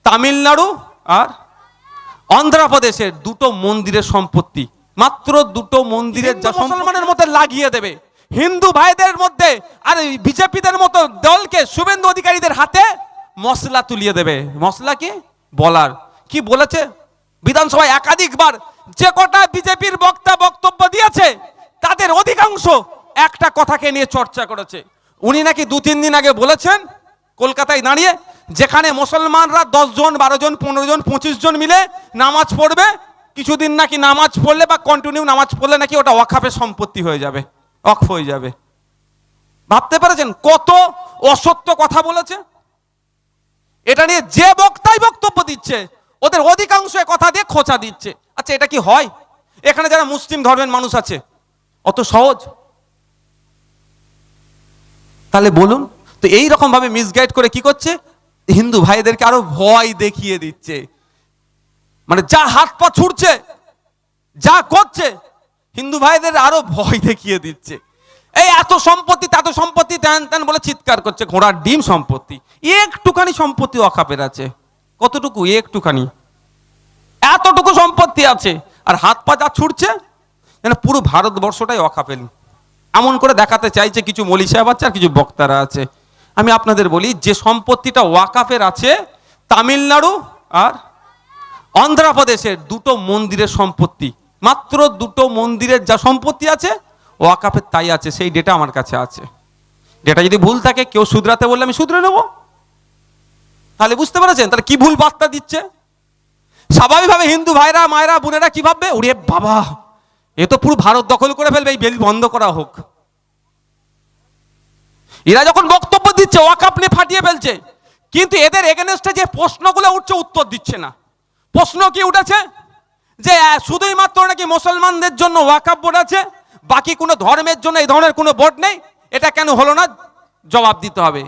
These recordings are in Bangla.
তামিলনাড়ু আর অন্ধ্রপ্রদেশের দুটো মন্দিরের সম্পত্তি, মাত্র দুটো মন্দিরের যা মুসলমানের মধ্যে লাগিয়ে দেবে, হিন্দু ভাইদের মধ্যে আর বিজেপিদের মতো দলকে শুভেন্দু অধিকারীদের হাতে মশলা তুলিয়ে দেবে। মশলা কি বলার, কি বলেছে বিধানসভায় একাধিকবার, যে কটা বিজেপির বক্তা বক্তব্য দিয়েছে তাদের অধিকাংশ একটা কথাকে নিয়ে চর্চা করেছে। উনি নাকি 2-3 দিন আগে বলেছেন কলকাতায় দাঁড়িয়ে, যেখানে মুসলমানরা 10 জন 12 জন 15 জন 25 জন মিলে নামাজ পড়বে, কিছুদিন নাকি নামাজ পড়লে বা কন্টিনিউ নামাজ পড়লে নাকি ওটা ওয়াকফের সম্পত্তি হয়ে যাবে, ওয়াকফ হয়ে যাবে। ভাবতে পেরেছেন কত অসত্য কথা বলেছে? এটা নিয়ে যে বক্তাই বক্তব্য দিচ্ছে ওদের অধিকাংশ কথা দিয়ে খোঁচা দিচ্ছে। আচ্ছা, এটা কি হয়? এখানে যারা মুসলিম ধর্মের মানুষ আছে, অত সহজ? তাহলে বলুন তো, এই রকম ভাবে মিসগাইড করে কি করছে, হিন্দু ভাইদেরকে আরো ভয় দেখিয়ে দিচ্ছে। মানে যা হাত পা ছুটছে, যা করছে, হিন্দু ভাইদের আরো ভয় দেখিয়ে দিচ্ছে। এই এত সম্পত্তি এত সম্পত্তি তেন তেন বলে চিৎকার করছে, ঘোড়ার ডিম সম্পত্তি। একটুখানি সম্পত্তি ওয়াকফের আছে, কতটুকু? একটুখানি, এতটুকু সম্পত্তি আছে, আর হাত পা যা ছুটছে যেন পুরো ভারতবর্ষটাই ওয়াকফের। এমন করে দেখাতে চাইছে কিছু মৌলী সাহেব আছে আর কিছু বক্তারা আছে। আমি আপনাদের বলি, যে সম্পত্তিটা ওয়াকফের আছে তামিলনাড়ু আর অন্ধ্রপ্রদেশের দুটো মন্দিরের সম্পত্তি, মাত্র দুটো মন্দিরের যা সম্পত্তি আছে ওয়াকফের তাই আছে। সেই ডেটা আমার কাছে আছে। ডেটা যদি ভুল থাকে কেউ শুধরাতে বললে আমি শুধরে নেব। তাহলে বুঝতে পেরেছেন তাহলে কি ভুল বার্তা দিচ্ছে? স্বাভাবিকভাবে হিন্দু ভাইরা মায়েরা বোনেরা কি ভাববে, ওরে বাবা এ তো পুরো ভারত দখল করে ফেলবে, এই বেল বন্ধ করা হোক। এরা যখন বক্তব্য দিচ্ছে ওয়াকফ নিয়ে ফাটিয়ে ফেলছে, কিন্তু এদের এগেনস্টে যে প্রশ্নগুলো উঠছে উত্তর দিচ্ছে না। প্রশ্ন কি উঠেছে যে শুধুই মাত্র নাকি মুসলমানদের জন্য ওয়াকফ বোর্ড আছে, বাকি কোনো ধর্মের জন্য এই ধরনের কোনো বোর্ড নেই, এটা কেন হলো না? জবাব দিতে হবে।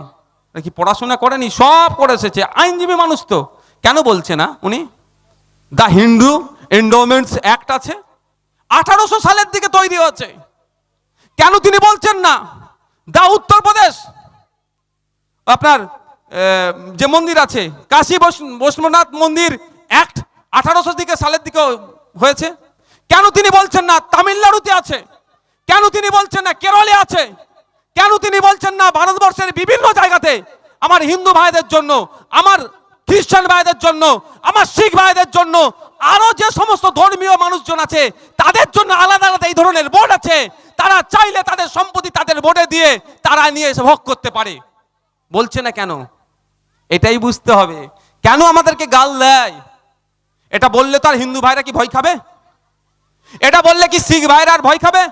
কি পড়াশোনা করেনি? সব করে এসেছে, আইনজীবী মানুষ তো। কেন বলছে না উনি? দ্য হিন্দু এন্ডোমেন্টস অ্যাক্ট আছে, 1800 সালের দিকে তৈরি হয়েছে। কেন তিনি বলছেন না দা উত্তরপ্রদেশ আপনার যে মন্দির আছে কাশী বৈষ্ণবনাথ মন্দির অ্যাক্ট 1800 সালের দিকে হয়েছে? কেন তিনি বলছেন না তামিলনাড়ুতে আছে? কেন তিনি বলছেন না কেরলে আছে? কেন তিনি বলছেন না ভারতবর্ষের বিভিন্ন জায়গাতে আমার হিন্দু ভাইদের জন্য, আমার খ্রিস্টান ভাইদের জন্য, আমার শিখ ভাইদের জন্য, আরো যে সমস্ত ধর্মীয় মানুষজন আছে তাদের জন্য আলাদা আলাদা এই ধরনের বোর্ড আছে, তারা চাইলে তাদের সম্পত্তি তাদের বোর্ডে দিয়ে তারা নিয়ে এসে ভোগ করতে পারে? বলছে না কেন? এটাই বুঝতে হবে কেন আমাদেরকে গাল দেয়। এটা বললে তো আর হিন্দু ভাইরা কি ভয় খাবে? এটা বললে কি শিখ ভাইরা আর ভয় খাবে?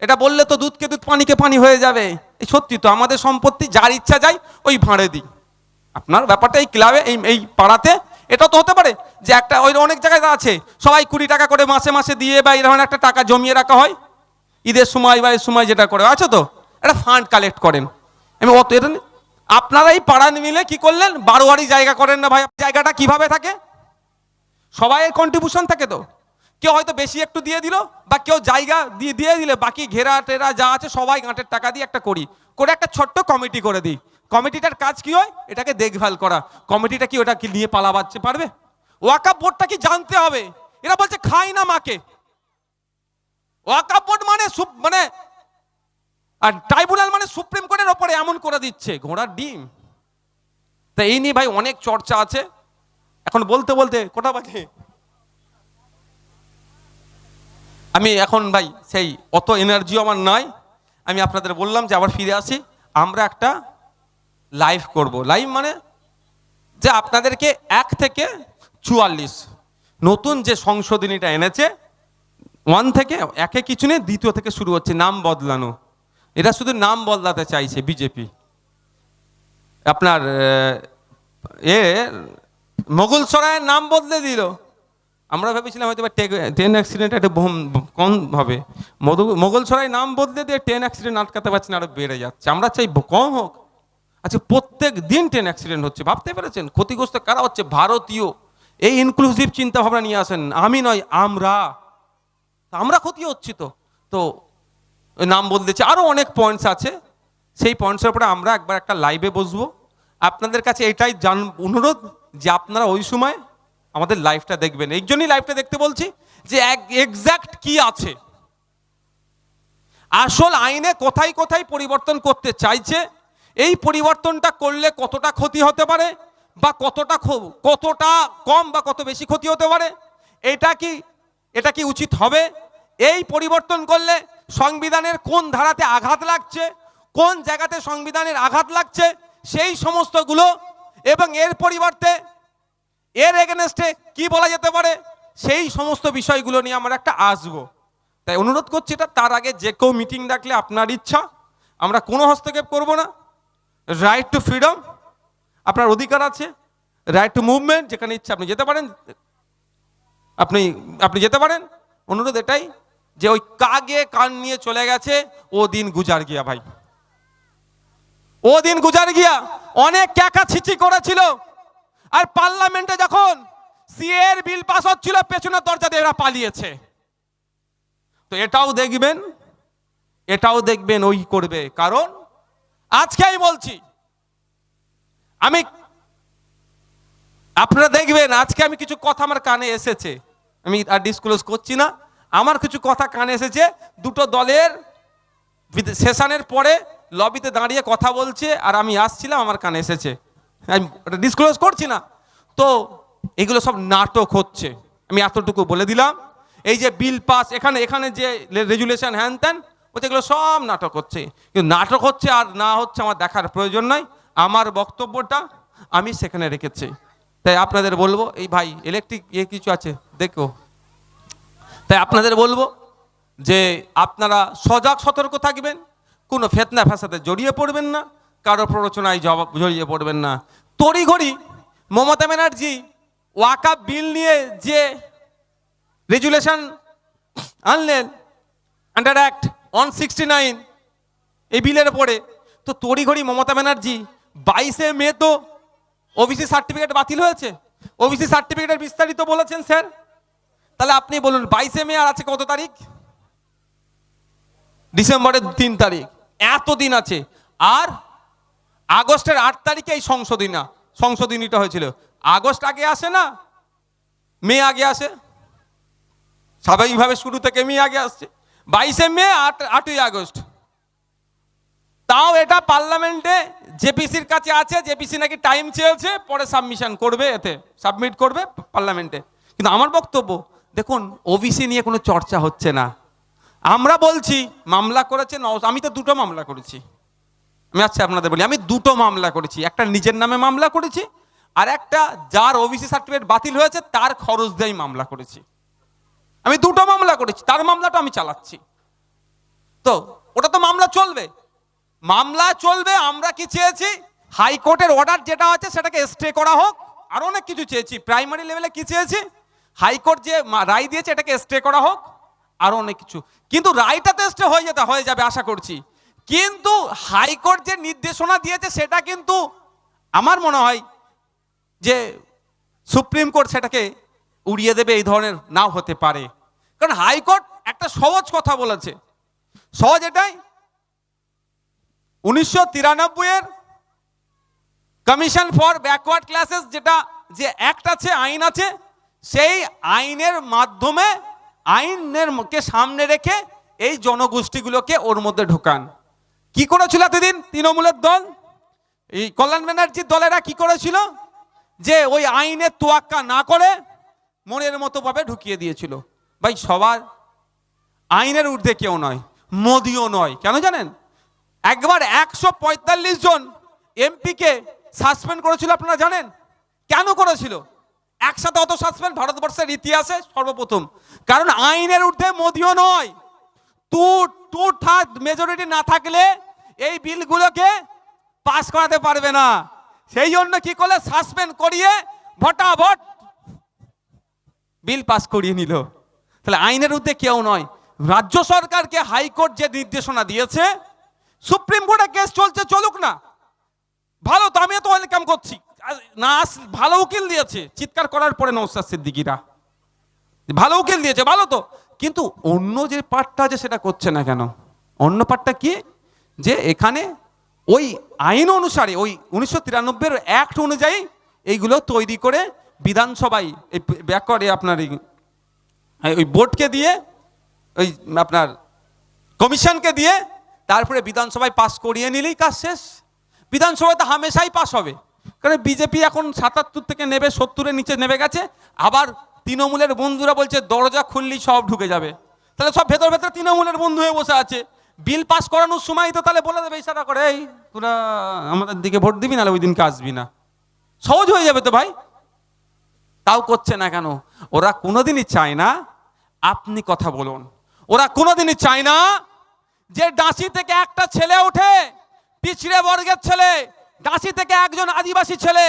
এটা বললে তো দুধকে দুধ পানিকে পানি হয়ে যাবে। এই সত্যি তো, আমাদের সম্পত্তি যার ইচ্ছা যায় ওই ভাঁড়ে দিই। আপনার ব্যাপারটা এই ক্লাবে এই পাড়াতে এটা তো হতে পারে যে একটা ওই অনেক জায়গায় আছে সবাই 20 টাকা করে মাসে মাসে দিয়ে বা এই ধরনের একটা টাকা জমিয়ে রাখা হয় ঈদের সময় বা এই সময় যেটা করে আছে, তো একটা ফান্ড কালেক্ট করেন। আমি অত এটা আপনারা এই পাড়া মিলে কি করলেন, বারোয়ারি জায়গা করেন না ভাই? জায়গাটা কিভাবে থাকে? সবাইয়ের কন্ট্রিবিউশন থাকে তো। কেউ হয়তো বেশি একটু দিয়ে দিল, বা কেউ জায়গা দিয়ে দিলে বাকি ঘেরা টেরা যা আছে সবাই গাঁটের টাকা দিয়ে একটা করে একটা ছোট্ট কমিটি করে দিই। কমিটিটার কাজ কি হয়? এটাকে দেখভাল করা। কমিটিটা কি ওটা কি নিয়ে পালাবাচ্ছে পারবে? ওয়াকফ বোর্ডটা কি জানতে হবে। এরা বলছে খাই না মাকে। ওয়াকফ বোর্ড মানে আর ট্রাইব্যুনাল মানে সুপ্রিম কোর্টের ওপরে এমন করে দিচ্ছে, ঘোড়ার ডিম। তা এই নিয়ে ভাই অনেক চর্চা আছে। এখন বলতে বলতে কোটা বাজে, আমি এখন ভাই সেই অত এনার্জিও আমার নাই। আমি আপনাদের বললাম যে আবার ফিরে আসি, আমরা একটা লাইভ করব। লাইভ মানে যে আপনাদেরকে 1 থেকে 44 নতুন যে সংশোধনীটা এনেছে, 1 থেকে 1-এ কিছু নেই, 2 থেকে শুরু হচ্ছে নাম বদলানো। এটা শুধু নাম বদলাতে চাইছে বিজেপি। আপনার মোগলসরায়ের নাম বদলে দিল। আমরা ভেবেছিলাম হয়তো ট্রেন অ্যাক্সিডেন্ট একটু কম হবে, মোগলসরাই নাম বদলে দিয়ে ট্রেন অ্যাক্সিডেন্ট আটকাতে পারছি না, আরো বেড়ে যাচ্ছে। আমরা চাই কম হোক। আচ্ছা, প্রত্যেক দিন ট্রেন অ্যাক্সিডেন্ট হচ্ছে, ভাবতে পেরেছেন? ক্ষতিগ্রস্ত কারা হচ্ছে? ভারতীয়। এই ইনক্লুসিভ চিন্তা ভাবনা নিয়ে আসেন, আমি নয় আমরা ক্ষতি হচ্ছি। তো নাম বদলেছে, আরো অনেক পয়েন্টস আছে। সেই পয়েন্টসের উপরে আমরা একবার একটা লাইভে বসবো। আপনাদের কাছে এটাই অনুরোধ যে আপনারা ওই সময় আমাদের লাইফটা দেখবেন। এই জন্যই লাইফটা দেখতে বলছি যে এক্স্যাক্ট কি আছে, আসল আইনে কোথায় কোথায় পরিবর্তন করতে চাইছে, এই পরিবর্তনটা করলে কতটা ক্ষতি হতে পারে বা কতটা কম বা কত বেশি ক্ষতি হতে পারে, এটা কি উচিত হবে, এই পরিবর্তন করলে সংবিধানের কোন ধারাতে আঘাত লাগছে, কোন জায়গাতে সংবিধানের আঘাত লাগছে সেই সমস্তগুলো, এবং এর পরিবর্তে এর এগেনস্টে কি বলা যেতে পারে সেই সমস্ত বিষয়গুলো নিয়ে আমরা একটা আসবো। তাই অনুরোধ করছি, এটা তার আগে যে কেউ মিটিং ডাকলে আপনার ইচ্ছা, আমরা কোনো হস্তক্ষেপ করব না। রাইট টু ফ্রিডম, আপনার অধিকার আছে। রাইট টু মুভমেন্ট, যেখানে ইচ্ছা আপনি যেতে পারেন, আপনি যেতে পারেন। অনুরোধ এটাই যে ওই কাগে কান নিয়ে চলে গেছে, ও দিন গুজার গিয়া ভাই, ও দিন গুজার গিয়া। অনেক ক্যাকা ছিচি করেছিল, আর পার্লামেন্টে যখন সিএর বিল পাস হচ্ছিল পেছনের দরজা দিয়ে এরা পালিয়েছে। তো এটাও দেখবেন ওই করবে। কারণ আজকে আমি বলছি, আপনারা দেখবেন আজকে আমি কিছু কথা আমার কানে এসেছে, আমি আর ডিসক্লোজ করছি না, আমার কিছু কথা কানে এসেছে। দুটো দলের সেশনের পরে লবিতে দাঁড়িয়ে কথা বলছে, আর আমি আসছিলাম, আমার কানে এসেছে, আমি ডিসক্লোজ করছি না। তো এগুলো সব নাটক হচ্ছে, আমি এতটুকু বলে দিলাম। এই যে বিল পাস, এখানে যে রেজুলেশন হ্যান ত্যান, এগুলো সব নাটক হচ্ছে। কিন্তু নাটক হচ্ছে আর না হচ্ছে আমার দেখার প্রয়োজন নাই, আমার বক্তব্যটা আমি সেখানে রেখেছি। তাই আপনাদের বলবো, এই ভাই ইলেকট্রিক কিছু আছে দেখো, তাই আপনাদের বলবো যে আপনারা সজাগ সতর্ক থাকবেন, কোনো ফেতনা ফ্যাসাদে জড়িয়ে পড়বেন না, কারো প্ররোচনায় জড়িয়ে পড়বেন না। তড়িঘড়ি মমতা ব্যানার্জি ওয়াকাফ বিল নিয়ে যে রেজুলেশন আনলেন, আন্ডার অ্যাক্ট 169, এই বিলের পরে তো তড়িঘড়ি মমতা ব্যানার্জি 22শে মে তো ওবিসি সার্টিফিকেট বাতিল হয়েছে, ওবিসি সার্টিফিকেটের বিস্তারিত বলেছেন স্যার। তাহলে আপনি বলুন 22শে মে আর আছে কত তারিখ? ডিসেম্বরের 3 তারিখ, এতদিন আছে। আর আগস্টের 8 তারিখে এই সংশোধনীটা হয়েছিল। আগস্ট আগে আসে না, মে আগে আসে, স্বাভাবিকভাবে শুরু থেকে মে আগে আসছে। 22শে মে 8ই আগস্ট। তাও এটা পার্লামেন্টে জেপিসির কাছে আছে, জেপিসি নাকি টাইম চেয়েছে, পরে সাবমিশন করবে, এতে সাবমিট করবে পার্লামেন্টে। কিন্তু আমার বক্তব্য, দেখুন ওবিসি নিয়ে কোনো চর্চা হচ্ছে না। আমরা বলছি মামলা করেছে, আমি তো 2টো মামলা করেছি। আমি আপনাদের বলি, আমি 2টো মামলা করেছি, একটা নিজের নামে মামলা করেছি, আর একটা যার ওবিসি সার্টিফিকেট বাতিল হয়েছে তার খরচ দিয়ে মামলা করেছি। আমি 2টো মামলা করেছি, তার মামলাটা আমি চালাচ্ছি। তো ওটা তো মামলা চলবে। আমরা কি চেয়েছি? হাইকোর্টের অর্ডার যেটা আছে সেটাকে স্টে করা হোক। আর অনেক কিছু চেয়েছি। প্রাইমারি লেভেলে কি চেয়েছি? হাইকোর্ট যে রায় দিয়েছে এটাকে স্টে করা হোক, আরো অনেক কিছু। কিন্তু রায়টা তো স্টে হয়ে যাবে আশা করছি। কিন্তু হাইকোর্ট যে নির্দেশনা দিয়েছে সেটা কিন্তু আমার মনে হয় যে সুপ্রিম কোর্ট সেটাকে উড়িয়ে দেবে, এই ধরনের নাও হতে পারে। কারণ হাইকোর্ট একটা সহজ কথা বলেছে, সহজ এটাই, 1993 কমিশন ফর ব্যাকওয়ার্ড ক্লাসেস যে অ্যাক্ট আছে, আইন আছে, সেই আইনের মাধ্যমে আইনকে সামনে রেখে এই জনগোষ্ঠীগুলোকে ওর মধ্যে ঢোকান। কি করেছিল এতদিন তৃণমূলের দল, এই কল্যাণ ব্যানার্জির দলেরা কি করেছিল? যে ওই আইনের তোয়াক্কা না করে মনের মতো ভাবে ঢুকিয়ে দিয়েছিল। ভাই সবার আইনের ঊর্ধ্বে কেউ নয়, মোদিও নয়। কেন জানেন? একবার 145 জন এমপিকে সাসপেন্ড করেছিল, আপনারা জানেন কেন করেছিল? একসাথে অত সাসপেন্ড ভারতবর্ষের ইতিহাসে সর্বপ্রথম। কারণ আইনের ঊর্ধ্বে মোদিও নয়। টু থার্ড মেজরিটি না থাকলে এই বিলগুলোকে পাস করাতে পারবে না। সেই জন্য কি করলে? সাসপেন্ড করিয়ে ভটাভট বিল পাস করিয়ে নিল। তাহলে আইনের ঊর্ধ্বে কেউ নয়। রাজ্য সরকারকে হাইকোর্ট যে নির্দেশনা দিয়েছে, সুপ্রিম কোর্টে কেস চলছে, চলুক না, ভালো তো, আমিও তো ওয়েলকাম করছি। না ভালো উকিল দিয়েছে, চিৎকার করার পরে নওশাদ সিদ্দিকীরা ভালো উকিল দিয়েছে, ভালো তো। কিন্তু অন্য যে পার্টটা আছে সেটা করছে না কেন? অন্য পার্টটা কি? যে এখানে ওই আইন অনুসারে, ওই 1993 অ্যাক্ট অনুযায়ী এইগুলো তৈরি করে বিধানসভায় এই ব্যাক করে আপনার ওই বোর্ডকে দিয়ে, ওই আপনার কমিশনকে দিয়ে, তারপরে বিধানসভায় পাস করিয়ে নিলেই কাজ শেষ। বিধানসভায় তো হামেশাই পাস হবে, কারণ বিজেপি এখন ৭৭ থেকে নেবে, ৭০-এর নিচে নেমে গেছে। আবার তৃণমূলের বন্ধুরা বলছে দরজা খুললেই সব ঢুকে যাবে। তাহলে সব ভেতর ভেতর তৃণমূলের বন্ধু হয়ে বসে আছে। বিল পাস করানোর সময় তো তাহলে বলে দেবে ইশারা করে, এই তোরা আমাদের দিকে ভোট দিবি, নাহলে ওই দিনকে আসবি না। সহজ হয়ে যাবে তো ভাই। তাও করছে না কেন? ওরা কোনোদিনই চায় না আপনি কথা বলুন। ওরা কোনোদিনই চায় না যে ডাঁসি থেকে একটা ছেলে ওঠে, পিছড়ে বর্গের ছেলে, ডাঁসি থেকে একজন আদিবাসী ছেলে,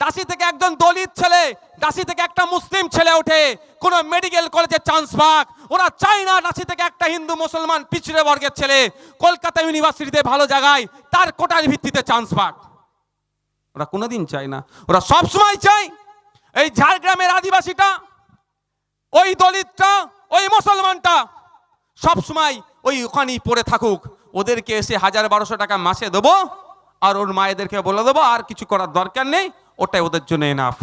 ডাঁসি থেকে একজন দলিত ছেলে, ডাঁসি থেকে একটা মুসলিম ছেলে ওঠে, কোন মেডিকেল কলেজে চান্স পাক। ওরা চায় না ডাঁসি থেকে একটা হিন্দু মুসলমান পিছড়ে বর্গের ছেলে কলকাতা ইউনিভার্সিটিতে ভালো জায়গায় তার কোটার ভিত্তিতে চান্স পাক। ওরা কোনোদিন চায় না। ওরা সব সময় চায় এই ঝাড়গ্রামের আদিবাসীটা, ওই দলিতটা, ওই মুসলমানটা সব সময় ওই ওখানেই পড়ে থাকুক। ওদেরকে এসে ১০০০-১২০০ টাকা মাসে দেবো, আর ওর মায়েদেরকে বলে দেবো আর কিছু করার দরকার নেই, ওটাই ওদের জন্য এনাফ।